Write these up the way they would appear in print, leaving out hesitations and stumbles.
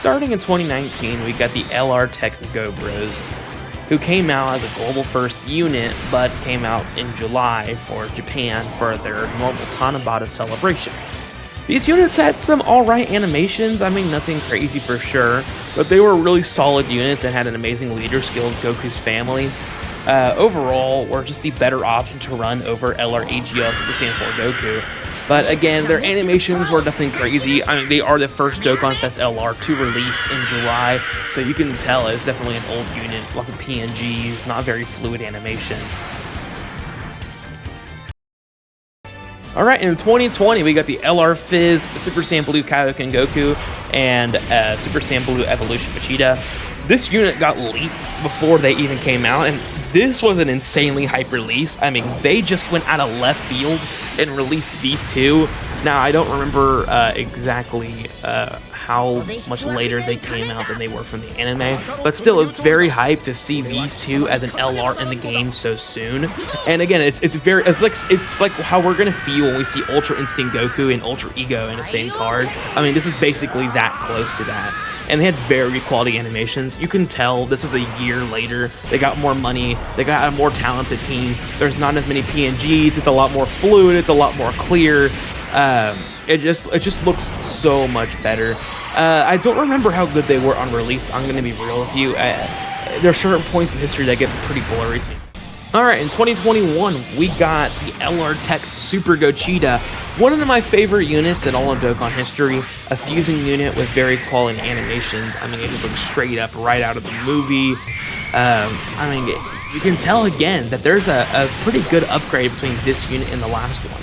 starting in 2019, we got the LR Tech Go Bros, who came out as a global first unit, but came out in July for Japan for their normal Tanabata celebration. These units had some alright animations, I mean nothing crazy for sure, but they were really solid units and had an amazing leader skilled Goku's family. Overall, were just the better option to run over LR AGL Super Saiyan 4 Goku. But again, their animations were nothing crazy. I mean, they are the first Dokkanfest LR2 released in July, so you can tell it's definitely an old unit. Lots of PNGs, not very fluid animation. Alright, in 2020, we got the LR Fizz, Super Saiyan Blue Kaioken Goku, and Super Saiyan Blue Evolution Vegeta. This unit got leaked before they even came out, and this was an insanely hype release. I mean, they just went out of left field and released these two. Now, I don't remember exactly how much later they came out than they were from the anime, but still, it's very hype to see these two as an LR in the game so soon. And again, it's like how we're gonna feel when we see Ultra Instinct Goku and Ultra Ego in the same card. I mean, this is basically that close to that. And they had very quality animations. You can tell this is a year later. They got more money. They got a more talented team. There's not as many PNGs. It's a lot more fluid. It's a lot more clear. It just looks so much better. I don't remember how good they were on release. I'm gonna be real with you. There are certain points of history that get pretty blurry to me. Alright, in 2021, we got the LR Tech Super Gogeta, one of my favorite units in all of Dokkan history, a fusing unit with very quality animations. I mean, it just looks straight up right out of the movie. I mean, you can tell again that there's a pretty good upgrade between this unit and the last one.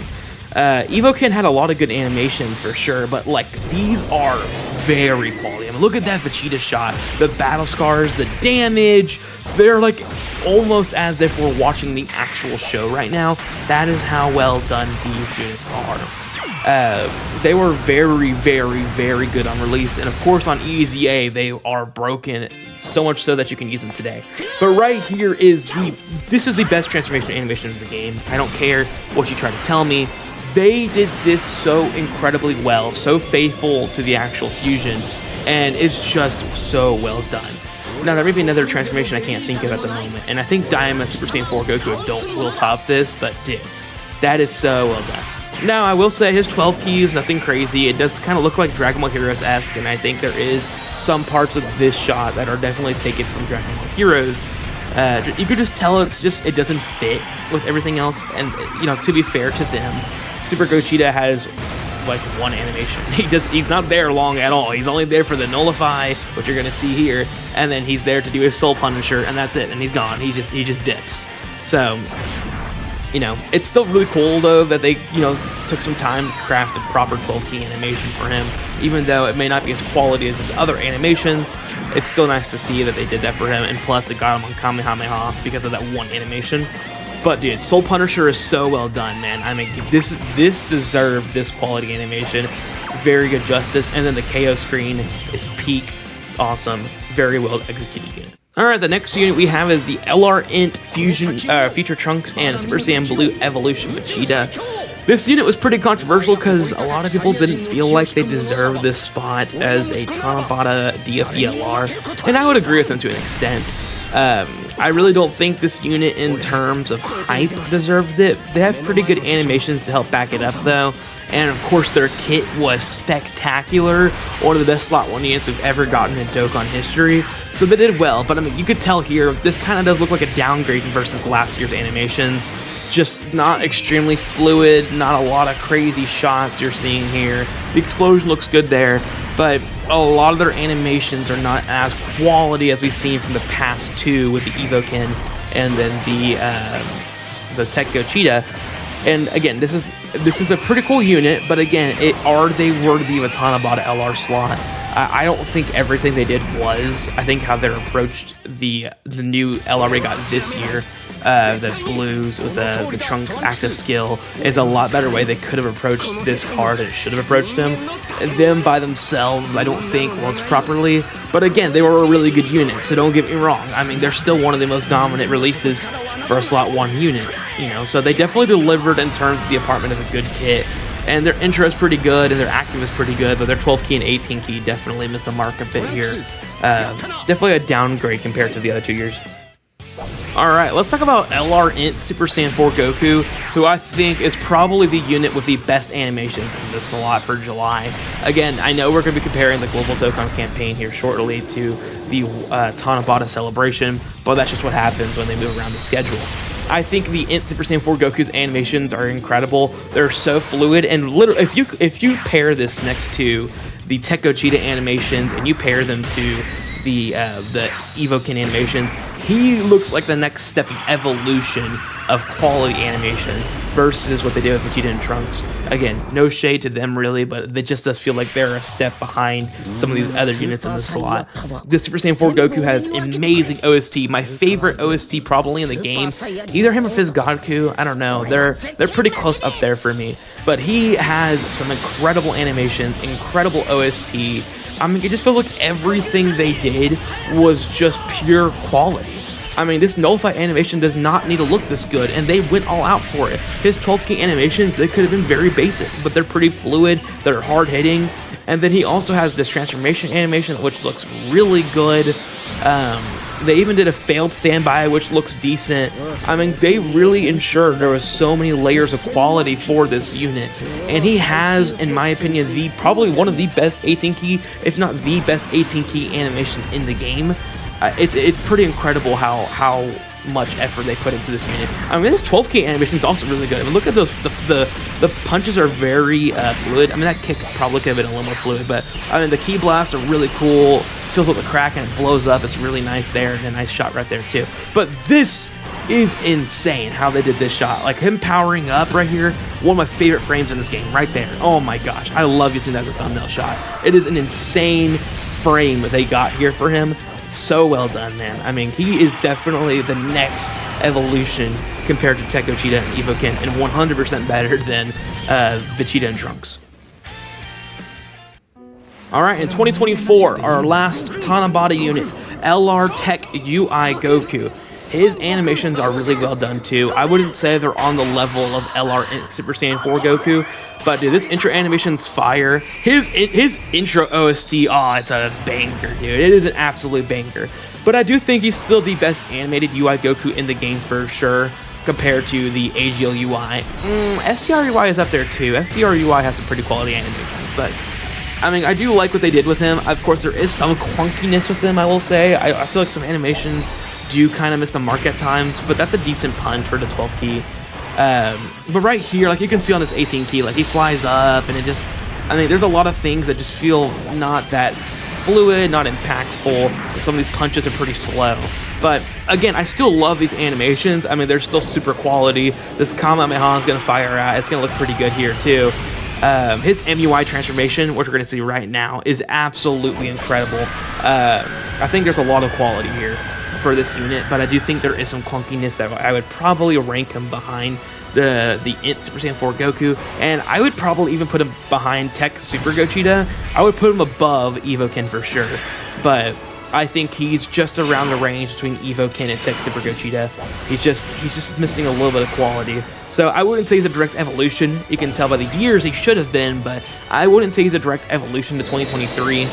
Evoken had a lot of good animations for sure, but like these are very quality. I mean, look at that Vegeta shot, the battle scars, the damage. They're like almost as if we're watching the actual show right now. That is how well done these units are. They were very, very, very good on release, and of course on EZA they are broken so much so that you can use them today. But right here is this is the best transformation animation in the game. I don't care what you try to tell me. They did this so incredibly well, so faithful to the actual fusion, and it's just so well done. Now, there may be another transformation I can't think of at the moment, and I think Daima Super Saiyan 4 Goku Adult will top this, but dude, that is so well done. Now, I will say his 12 key is nothing crazy. It does kind of look like Dragon Ball Heroes-esque, and I think there is some parts of this shot that are definitely taken from Dragon Ball Heroes. You could just tell it doesn't fit with everything else, and you know, to be fair to them, Super Gogeta has like one animation. He's not there long at all. He's only there for the nullify, which you're gonna see here, and then he's there to do his Soul Punisher, and that's it. And he's gone. He just dips. So, you know, it's still really cool though that they, you know, took some time to craft a proper 12 key animation for him. Even though it may not be as quality as his other animations, it's still nice to see that they did that for him. And plus, it got him on Kamehameha because of that one animation. But dude, Soul Punisher is so well done, man. I mean, this deserved this quality animation. Very good justice. And then the KO screen is peak. It's awesome. Very well executed unit. Alright, the next unit we have is the LR Int Fusion Future Trunks and Super Saiyan Blue Evolution Vegeta. This unit was pretty controversial because a lot of people didn't feel like they deserved this spot as a Tanabata DFE LR, and I would agree with them to an extent. I really don't think this unit in terms of hype deserved it. They have pretty good animations to help back it up though, and of course their kit was spectacular, one of the best slot 1 units we've ever gotten in Dokkan history, so they did well. But I mean, you could tell here, this kind of does look like a downgrade versus last year's animations. Just not extremely fluid, not a lot of crazy shots you're seeing here. The explosion looks good there, but a lot of their animations are not as quality as we've seen from the past two with the Evoken and then the Tech Gogeta. And again, this is a pretty cool unit, but again, are they worthy of a Tanabata LR slot? I don't think everything they did was. I think how they're approached the new LR we got this year, the blues with the Trunks active skill, is a lot better way they could have approached this card and should have approached him. Them by themselves, I don't think works properly. But again, they were a really good unit, so don't get me wrong. I mean, they're still one of the most dominant releases for a slot 1 unit, you know. So they definitely delivered in terms of the apartment of a good kit. And their intro is pretty good, and their active is pretty good, but their 12 key and 18 key definitely missed the mark a bit here. Definitely a downgrade compared to the other 2 years. Alright, let's talk about LR Int Super Saiyan 4 Goku, who I think is probably the unit with the best animations in this slot for July. Again, I know we're going to be comparing the Global Dokkan campaign here shortly to the Tanabata celebration, but that's just what happens when they move around the schedule. I think the Int Super Saiyan 4 Goku's animations are incredible. They're so fluid, and literally, if you pair this next to the Tech Gogeta animations and you pair them to the Evoken animations, he looks like the next step of evolution of quality animation versus what they did with Vegeta and Trunks. Again, no shade to them really, but it just does feel like they're a step behind some of these other units in the slot. The Super Saiyan 4 Goku has amazing OST. My favorite OST probably in the game, either him or Fizz Goku, I don't know. They're pretty close up there for me. But he has some incredible animations, incredible OST. I mean, it just feels like everything they did was just pure quality. I mean, this nullified animation does not need to look this good, and they went all out for it. His 12 key animations, they could have been very basic, but they're pretty fluid, they're hard-hitting, and then he also has this transformation animation, which looks really good. They even did a failed standby, which looks decent. I mean, they really ensured there was so many layers of quality for this unit. And he has, in my opinion, probably one of the best 18 key, if not the best 18 key animation in the game. It's pretty incredible how much effort they put into this unit. I mean, this 12 key animation is also really good. I mean, look at those. The punches are very fluid. I mean, that kick probably could have been a little more fluid, but I mean, the key blasts are really cool. Fills up the crack and it blows up. It's really nice there, and a nice shot right there too. But this is insane how they did this shot. Like him powering up right here, one of my favorite frames in this game right there. Oh my gosh, I love using that as a thumbnail shot. It is an insane frame that they got here for him. So well done, man. I mean, he is definitely the next evolution compared to Tech Gogeta and Evoken, and 100% better than Vegeta and Trunks. Alright, in 2024, our last Tanabata unit, LR Tech UI Goku. His animations are really well done too. I wouldn't say they're on the level of LR Super Saiyan 4 Goku, but dude, this intro animation's fire. His intro OST, oh, it's a banger, dude. It is an absolute banger. But I do think he's still the best animated UI Goku in the game for sure, compared to the AGL UI. STR UI is up there too. STR UI has some pretty quality animations, but I mean, I do like what they did with him. Of course, there is some clunkiness with him, I will say. I feel like some animations do kind of miss the mark at times, but that's a decent punch for the 12 key. But right here, like you can see on this 18 key, like he flies up, and it just, I mean, there's a lot of things that just feel not that fluid, not impactful. Some of these punches are pretty slow. But again, I still love these animations. I mean, they're still super quality. This Kamehameha is going to fire out. It's going to look pretty good here too. His MUI transformation, which we're going to see right now, is absolutely incredible. I think there's a lot of quality here for this unit, but I do think there is some clunkiness that I would probably rank him behind the Int Super Saiyan 4 Goku, and I would probably even put him behind Tech Super Gogeta. I would put him above Evoken for sure, but I think he's just around the range between Evoken and Tech Super Gogeta. He's just missing a little bit of quality. So I wouldn't say he's a direct evolution. You can tell by the years he should have been, but I wouldn't say he's a direct evolution to 2023.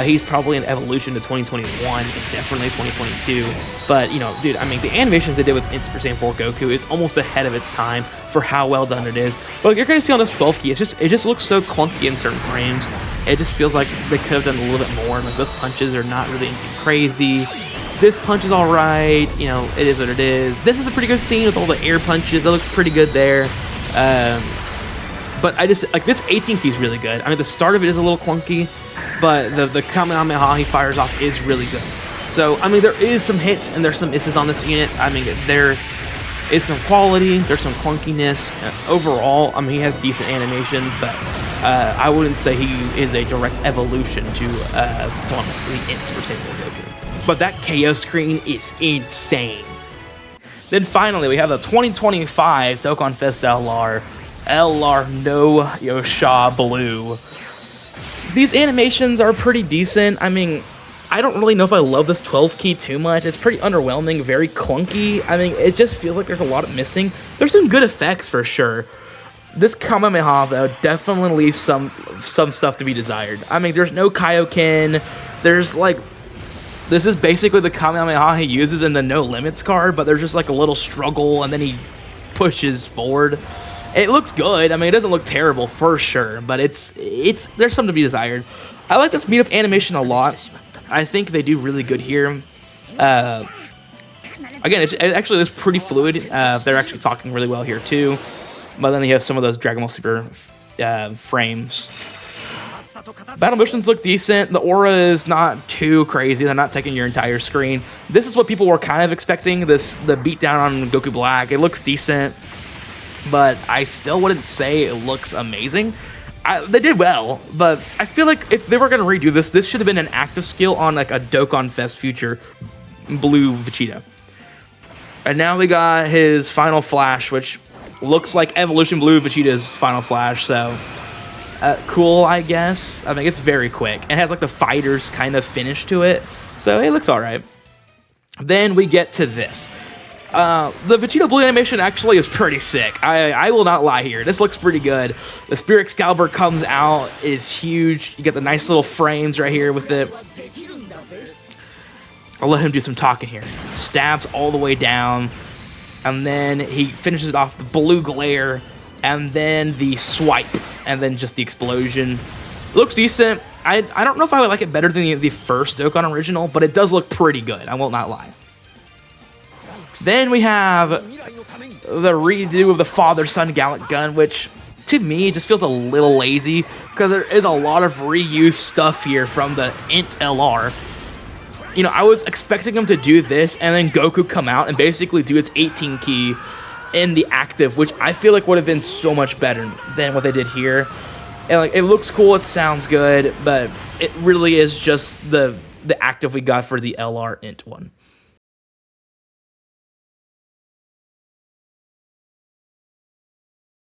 He's probably an evolution to 2021, definitely 2022. But, you know, dude, I mean, the animations they did with Super Saiyan 4 Goku is almost ahead of its time for how well done it is. But you're going to see on this 12 key, it just looks so clunky in certain frames. It just feels like they could have done a little bit more. Like, those punches are not really anything crazy. This punch is alright, you know, it is what it is. This is a pretty good scene with all the air punches. That looks pretty good there. But I just, like, this 18 key is really good. I mean, the start of it is a little clunky, but the Kamehameha he fires off is really good. So, I mean, there is some hits and there's some misses on this unit. I mean, there is some quality, there's some clunkiness. Overall, I mean, he has decent animations, but I wouldn't say he is a direct evolution to someone like the Int Super Saiyan 4 Goku. But that KO screen is insane. Then finally, we have the 2025 Dokkanfest LR No Yosha Blue. These animations are pretty decent. I mean, I don't really know if I love this 12 key too much. It's pretty underwhelming, very clunky. I mean, it just feels like there's a lot of missing. There's some good effects for sure, This Kamehameha, though, definitely leaves some stuff to be desired. I mean, there's no Kaioken. There's, like... This is basically the Kamehameha he uses in the No Limits card, but there's just, like, a little struggle, and then he pushes forward. It looks good. I mean, it doesn't look terrible for sure, but there's something to be desired. I like this meetup animation a lot. I think they do really good here. Again, it actually is pretty fluid. They're actually talking really well here, too. But then you have some of those Dragon Ball Super frames. Battle motions look decent. The aura is not too crazy. They're not taking your entire screen. This is what people were kind of expecting. The beatdown on Goku Black. It looks decent, but I still wouldn't say it looks amazing. They did well, but I feel like if they were going to redo this should have been an active skill on like a Dokkanfest future Blue Vegeta. And now we got his final flash, which looks like Evolution Blue Vegeta's final flash, so cool, I guess. I mean, it's very quick. It has like the fighter's kind of finish to it, so it looks alright. Then we get to this. The Vegeta Blue animation actually is pretty sick. I will not lie here. This looks pretty good. The Spirit Excalibur comes out, is huge. You get the nice little frames right here with it. I'll let him do some talking here. Stabs all the way down. And then he finishes it off the blue glare, and then the swipe, and then just the explosion. It looks decent. I don't know if I would like it better than the first Dokkan original, but it does look pretty good. I will not lie. Then we have the redo of the father-son Gallant Gun, which to me just feels a little lazy because there is a lot of reused stuff here from the Int LR. You know, I was expecting him to do this and then Goku come out and basically do his 18 key in the active, which I feel like would have been so much better than what they did here. And like, it looks cool, it sounds good, but it really is just the active we got for the LR Int one.